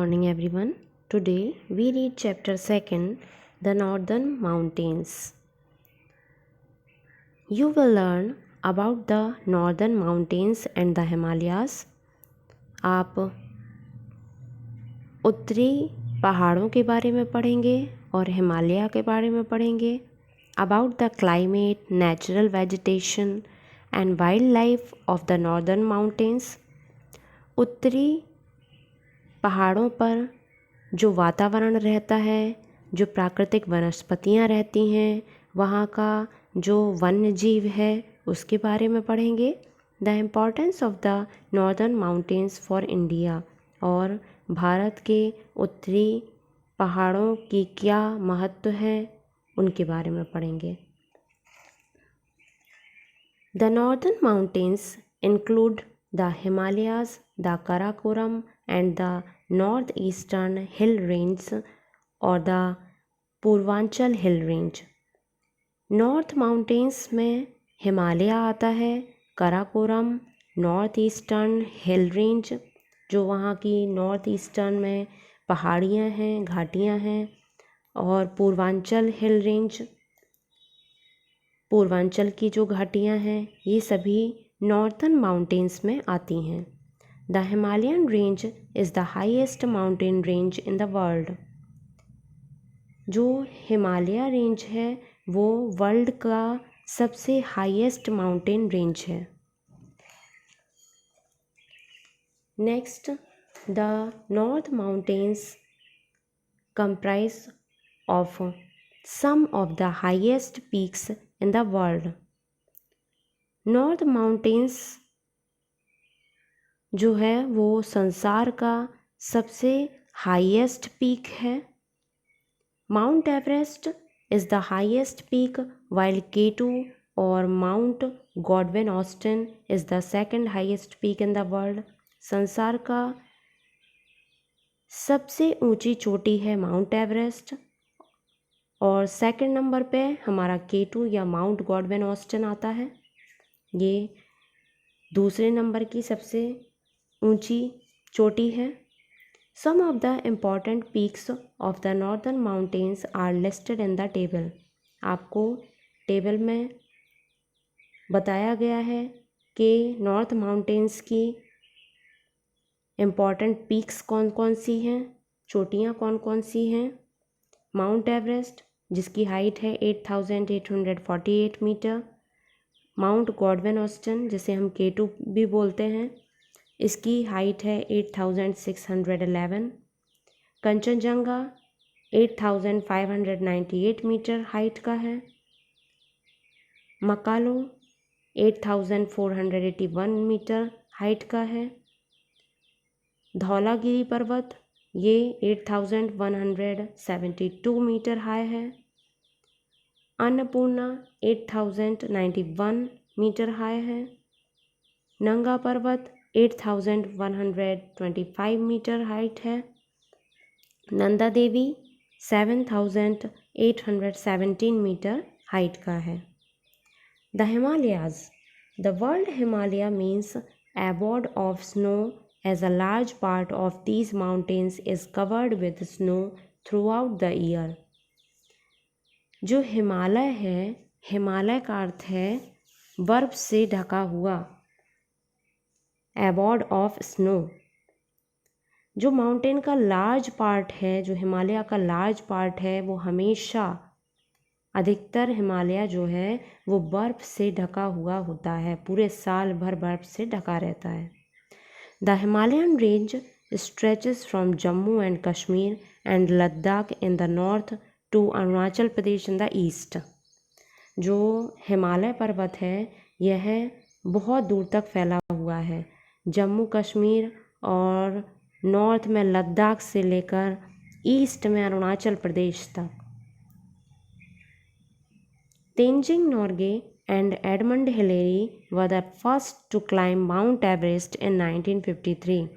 morning everyone. Today we read chapter 2, The Northern Mountains. You will learn about the Northern Mountains and the Himalayas. आप उत्तरी पहाड़ों के बारे में पढ़ेंगे और हिमालय के बारे में पढ़ेंगे. About the climate, natural vegetation and wildlife of the Northern Mountains. उत्तरी पहाड़ों पर जो वातावरण रहता है, जो प्राकृतिक वनस्पतियाँ रहती हैं, वहाँ का जो वन्य जीव है उसके बारे में पढ़ेंगे. The importance of the northern mountains for India, और भारत के उत्तरी पहाड़ों की क्या महत्व है उनके बारे में पढ़ेंगे. The northern mountains include the Himalayas, the Karakoram and the north eastern hill range और the Purvanchal hill range. North mountains में हिमालय आता है, Karakoram north eastern hill range जो वहाँ की नॉर्थ ईस्टर्न में पहाड़ियाँ हैं, घाटियाँ हैं, और पूर्वांचल हिल रेंज पूर्वांचल की जो घाटियाँ हैं ये सभी नॉर्थर्न माउंटेन्स में आती हैं. The Himalayan range is the highest mountain range in the world. जो हिमालय रेंज है वो वर्ल्ड का सबसे हाईएस्ट माउंटेन रेंज है. Next, the north mountains comprise of some of the highest peaks in the world. North mountains जो है वो संसार का सबसे हाईएस्ट पीक है. Mount Everest is the highest peak while K2 और mount Godwin Austen is the second highest peak in the world. संसार का सबसे ऊंची चोटी है माउंट एवरेस्ट और सेकंड नंबर पे हमारा K2 या माउंट गॉडविन ऑस्टिन आता है. ये दूसरे नंबर की सबसे ऊंची चोटी है. Some of the important peaks of the northern mountains are listed in the table. आपको टेबल में बताया गया है कि नॉर्थ माउंटेन्स की इम्पॉर्टेंट पीक्स कौन कौन सी हैं, चोटियाँ कौन कौन सी हैं. माउंट एवरेस्ट जिसकी हाइट है 8,848 मीटर. माउंट गॉडविन ऑस्टिन जिसे हम K2 भी बोलते हैं, इसकी हाइट है 8,611. कंचनजंगा 8,598 मीटर हाइट का है. मकालो 8,481 मीटर हाइट का है. धौलागिरी पर्वत ये 8,172 मीटर हाई है. अन्नपूर्णा 8,091 मीटर हाई है. नंगा पर्वत 8,125 मीटर हाइट है. नंदा देवी 7,817 मीटर हाइट का है. The Himalayas. The world Himalaya means abode of snow, as a large part of these mountains is covered with snow throughout the year. जो हिमालय है, हिमालय का अर्थ है बर्फ से ढका हुआ, abode of snow. जो माउंटेन का लार्ज पार्ट है, जो हिमालय का लार्ज पार्ट है, वो हमेशा अधिकतर हिमालय जो है वो बर्फ से ढका हुआ होता है, पूरे साल भर बर्फ से ढका रहता है. The Himalayan range stretches from Jammu and Kashmir and Ladakh in the north to Arunachal Pradesh in the east. जो हिमालय पर्वत है यह बहुत दूर तक फैला हुआ है, जम्मू कश्मीर और नॉर्थ में लद्दाख से लेकर ईस्ट में अरुणाचल प्रदेश तक. Tenzing Norgay and Edmund Hillary were the first to climb Mount Everest in 1953.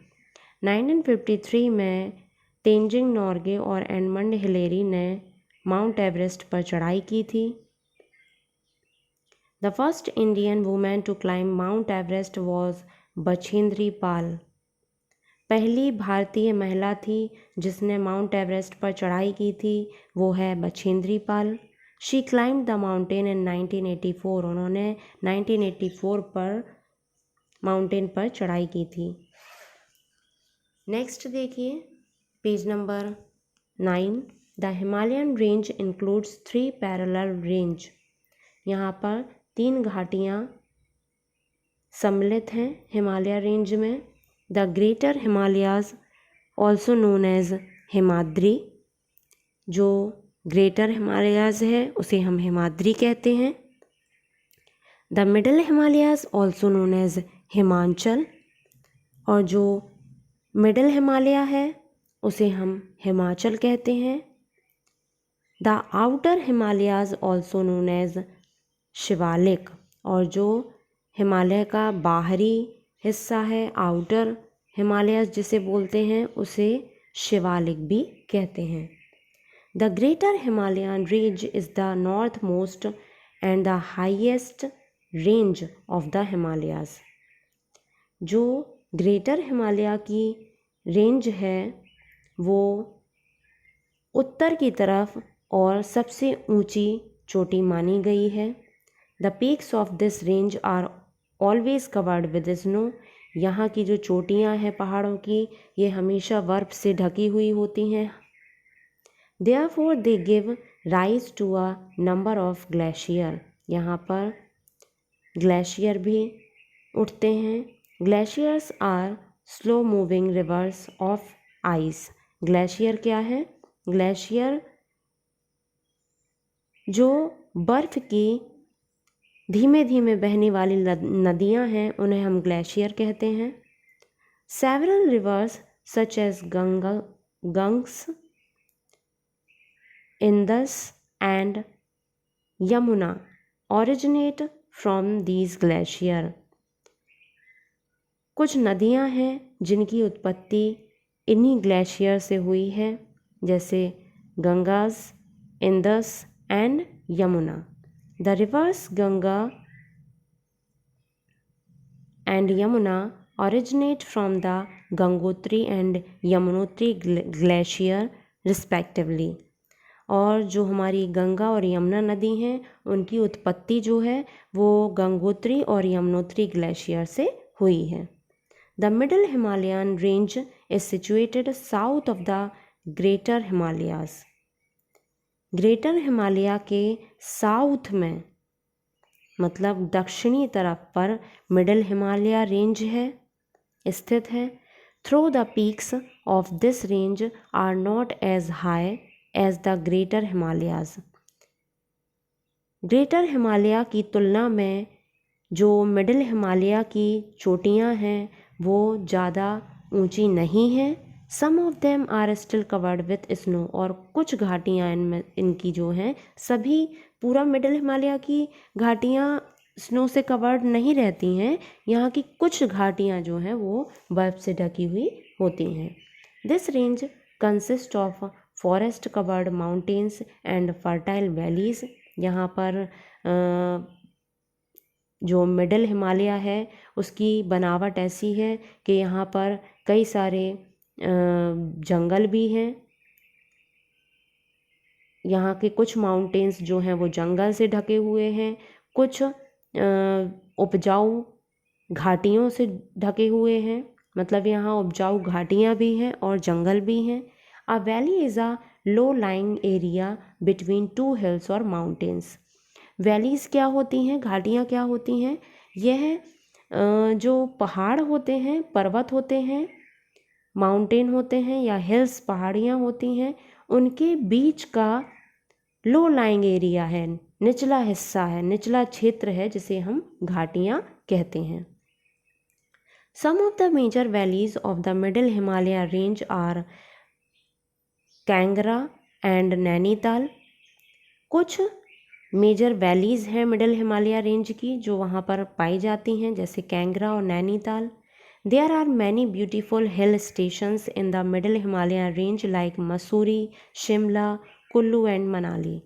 1953 में तेंजिंग नोर्गे और एडमंड हिलेरी ने माउंट एवरेस्ट पर चढ़ाई की थी. The first Indian women to climb Mount Everest was Bachendri Pal. पहली भारतीय महिला थी जिसने माउंट एवरेस्ट पर चढ़ाई की थी, वो है Bachendri Pal. She climbed the mountain in 1984। उन्होंने 1984 पर माउंटेन पर चढ़ाई की थी। नेक्स्ट देखिए page number 9। The Himalayan range includes 3 parallel range. यहाँ पर 3 घाटियाँ सम्मिलित हैं हिमालय रेंज में। The greater Himalayas also known as Himadri. जो ग्रेटर हिमालयाज है उसे हम हिमाद्री कहते हैं। The middle Himalayas also known as Himanchal. और जो मिडल हिमालय है उसे हम हिमाचल कहते हैं। The outer Himalayas also known as Shivalik. और जो हिमालय का बाहरी हिस्सा है, आउटर हिमालय जिसे बोलते हैं, उसे शिवालिक भी कहते हैं। The greater Himalayan range is the north most and the highest range of the Himalayas. जो ग्रेटर हिमालय की रेंज है वो उत्तर की तरफ और सबसे ऊंची चोटी मानी गई है। The peaks of this range are always covered with snow. यहाँ की जो चोटियाँ हैं पहाड़ों की, ये हमेशा बर्फ से ढकी हुई होती हैं। Therefore they give rise to a number of glacier. यहाँ पर ग्लेशियर भी उठते हैं। Glaciers are slow moving rivers of ice. Glacier क्या है? ग्लेशियर जो बर्फ़ की धीमे धीमे बहने वाली नदियाँ हैं उन्हें हम ग्लेशियर कहते हैं। Several rivers such as Ganges, Indus and Yamuna originate from these glacier. कुछ नदियाँ हैं जिनकी उत्पत्ति इन्हीं ग्लेशियर से हुई है, जैसे Gangas, Indus and Yamuna. The rivers Ganga and Yamuna originate from the Gangotri and Yamunotri glacier respectively। और जो हमारी गंगा और यमुना नदी हैं उनकी उत्पत्ति जो है वो गंगोत्री और यमुनोत्री ग्लेशियर से हुई है। The middle Himalayan range is situated south of the greater Himalayas। Greater Himalaya के साउथ में, मतलब दक्षिणी तरफ पर मिडिल हिमालय रेंज है, स्थित है। Through the peaks of this range are not as high as the greater Himalayas. Greater Himalaya की तुलना में जो मिडिल हिमालय की चोटियाँ हैं वो ज़्यादा ऊंची नहीं हैं। Some of them are still covered with snow. और कुछ घाटियाँ इनमें इनकी जो हैं, सभी पूरा मिडिल हिमालय की घाटियाँ स्नो से कवर्ड नहीं रहती हैं। यहाँ की कुछ घाटियाँ जो हैं वो बर्फ़ से ढकी हुई होती हैं। This range consist of forest covered mountains and fertile valleys. यहाँ पर जो मिडिल हिमालय है उसकी बनावट ऐसी है कि यहाँ पर कई सारे जंगल भी हैं। यहाँ के कुछ माउंटेन्स जो हैं वो जंगल से ढके हुए हैं, कुछ उपजाऊ घाटियों से ढके हुए हैं, मतलब यहाँ उपजाऊ घाटियाँ भी हैं और जंगल भी हैं। अ valley is a low lying area between two hills और माउंटेन्स। वैलीज़ क्या होती हैं, घाटियाँ क्या होती हैं? यह जो पहाड़ होते हैं, पर्वत होते हैं, माउंटेन होते हैं या हिल्स पहाड़ियाँ होती हैं, उनके बीच का लो लाइंग एरिया है, निचला हिस्सा है, निचला क्षेत्र है, जिसे हम घाटियाँ कहते हैं। Some of the major valleys of the middle Himalaya range are Kangra and Nainital. कुछ मेजर वैलीज़ हैं मिडिल हिमालय रेंज की जो वहाँ पर पाई जाती हैं, जैसे कैंगरा और Nainital. There are many beautiful hill stations in the middle Himalaya range like Mussoorie, Shimla, Kullu and Manali.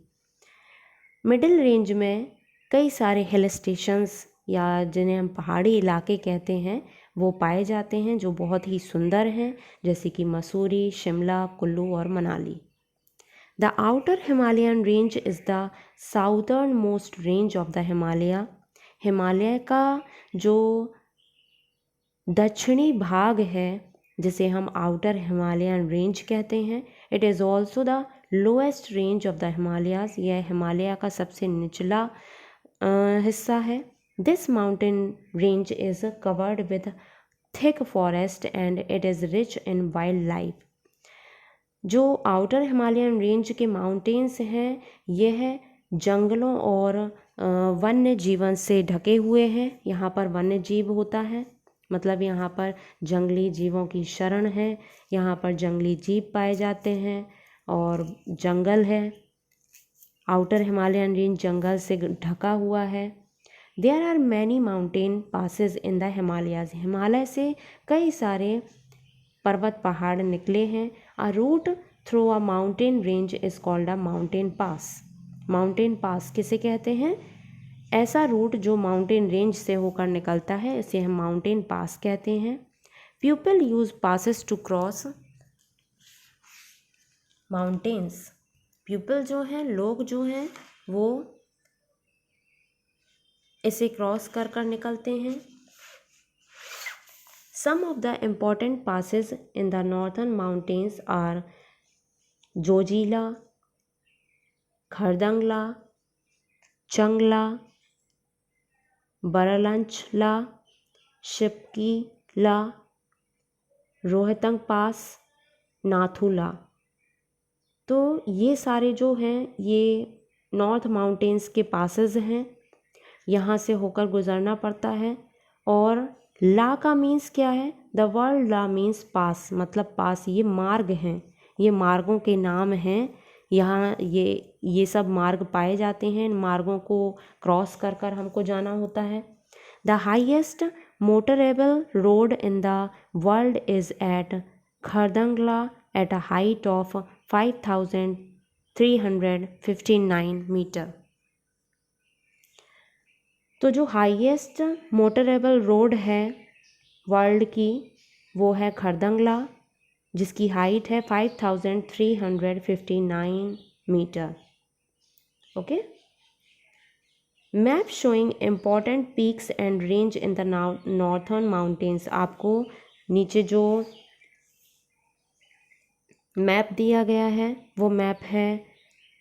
Middle range में कई सारे हिल स्टेशंस या जिन्हें हम पहाड़ी इलाके कहते हैं वो पाए जाते हैं जो बहुत ही सुंदर हैं, जैसे कि मसूरी, शिमला, कुल्लू और Manali. The outer Himalayan range is the southern most range of the Himalaya. Himalaya का जो दक्षिणी भाग है जिसे हम आउटर हिमालयन रेंज कहते हैं, it is also the lowest range of the Himalayas. यह हिमालय का सबसे निचला हिस्सा है। This mountain range is covered with thick forest and it is rich in wild life. जो आउटर हिमालयन रेंज के माउंटेन्स हैं, यह जंगलों और वन्य जीवन से ढके हुए हैं। यहाँ पर वन्य जीव होता है, मतलब यहाँ पर जंगली जीवों की शरण है, यहाँ पर जंगली जीव पाए जाते हैं और जंगल है। आउटर हिमालयन रेंज जंगल से ढका हुआ है। There are many mountain passes in the Himalayas. Himalaya से कई सारे पर्वत पहाड़ निकले हैं। A route through a mountain range is called a mountain pass. Mountain pass किसे कहते हैं? ऐसा रूट जो माउंटेन रेंज से होकर निकलता है, इसे हम माउंटेन पास कहते हैं। People use passes to cross mountains. People जो हैं, लोग जो हैं, वो इसे क्रॉस कर कर निकलते हैं। Some of the important passes in the northern mountains are Zojila, Khardungla, Changla, Baralachala, Shipkila, Rohtang pass, Nathula. तो ये सारे जो हैं ये नॉर्थ माउंटेन्स के पासेस हैं, यहाँ से होकर गुज़रना पड़ता है। और ला का मीन्स क्या है? द वर्ड ला मीन्स पास, मतलब पास। ये मार्ग हैं, ये मार्गों के नाम हैं। यहाँ ये सब मार्ग पाए जाते हैं। इन मार्गों को क्रॉस कर कर हमको जाना होता है। The highest motorable road in the world is at Khardungla at a height of 5359 metre. तो जो हाईएस्ट मोटरेबल रोड है वर्ल्ड की, वो है खरदंगला, जिसकी हाइट है 5359 metre. Okay. Map showing important peaks and range in the northern mountains. आपको नीचे जो मैप दिया गया है वो मैप है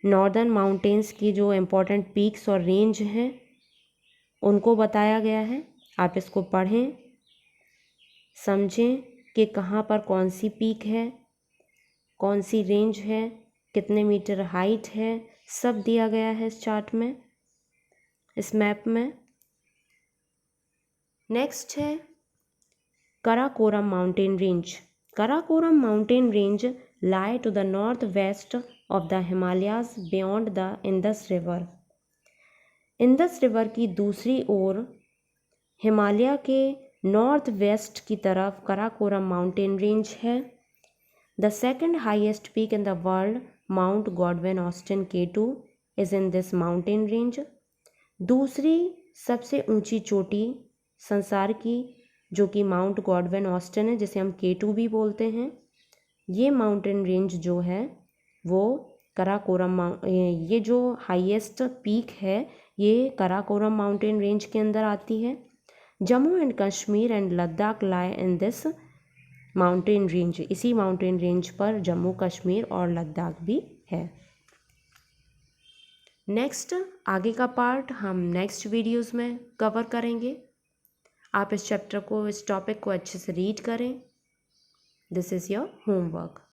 नॉर्दर्न माउंटेन्स की जो इम्पोर्टेंट पीक्स और रेंज हैं उनको बताया गया है। आप इसको पढ़ें, समझें कि कहाँ पर कौन सी पीक है, कौन सी रेंज है, कितने मीटर हाइट है, सब दिया गया है इस चार्ट में, इस मैप में। नेक्स्ट है Karakoram mountain range. Karakoram mountain range lie to the northwest of the Himalayas beyond the Indus River. Indus river की दूसरी ओर हिमालय के नॉर्थ वेस्ट की तरफ कराकोरम माउंटेन रेंज है। The second highest peak in the world, mount Godwin Austen K2 is in this mountain range. दूसरी सबसे ऊंची चोटी संसार की, जो कि माउंट गॉडविन ऑस्टिन है, जिसे हम K2 भी बोलते हैं, ये माउंटेन रेंज जो है वो कराकोरम ये जो हाईएस्ट पीक है ये कराकोरम माउंटेन रेंज के अंदर आती है। Jammu and Kashmir and Ladakh lie in this mountain range. इसी माउंटेन रेंज पर जम्मू कश्मीर और लद्दाख भी है। नेक्स्ट आगे का पार्ट हम नेक्स्ट वीडियोस में कवर करेंगे। आप इस चैप्टर को, इस टॉपिक को अच्छे से रीड करें। This is your homework.